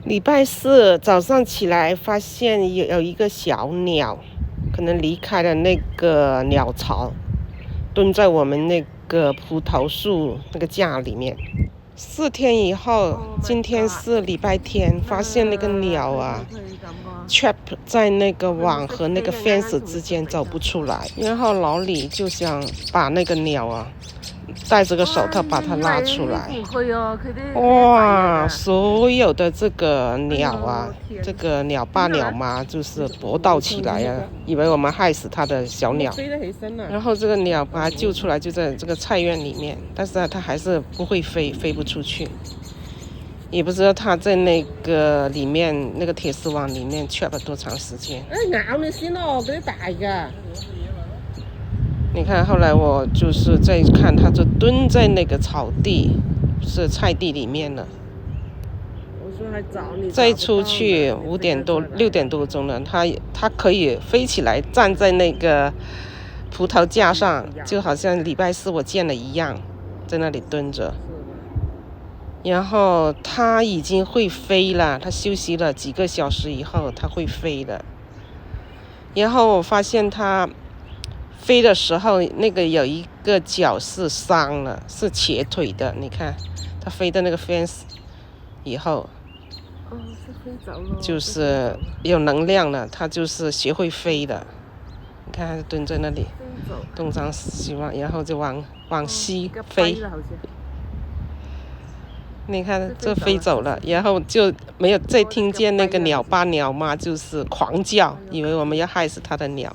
礼拜四早上起来，发现有一个小鸟，可能离开了那个鸟巢，蹲在我们那个葡萄树那个架里面。4天以后，今天是礼拜天，发现那个鸟啊，trap 在那个网和那个 fence 之间走不出来。然后老李就想把那个鸟啊，戴着个手套把它拉出来。哇，所有的这个鸟啊，这个鸟爸鸟妈就是搏斗起来啊，以为我们害死它的小鸟。然后这个鸟把它救出来，就在这个菜园里面，但是它还是不会飞，飞不出去。也不知道它在那个里面那个铁丝网里面 trap 了多长时间。咬你先咯，嗰啲大噶。你看，后来我就是在看，它就蹲在那个草地，是菜地里面了。我说还找你。再出去5点多、6点多钟了，它可以飞起来，站在那个葡萄架上，就好像礼拜四我见了一样，在那里蹲着。然后它已经会飞了，它休息了几个小时以后，它会飞了。然后我发现它飞的时候，那个有一个脚是伤了，是瘸腿的。你看，它飞到那个 fence 以后，是飞走了，就是有能量了，它就是学会飞了。你看，它蹲在那里，东张西望，然后就往西飞。你看，这飞走了，然后就没有再听见那个鸟爸鸟妈就是狂叫，以为我们要害死它的鸟。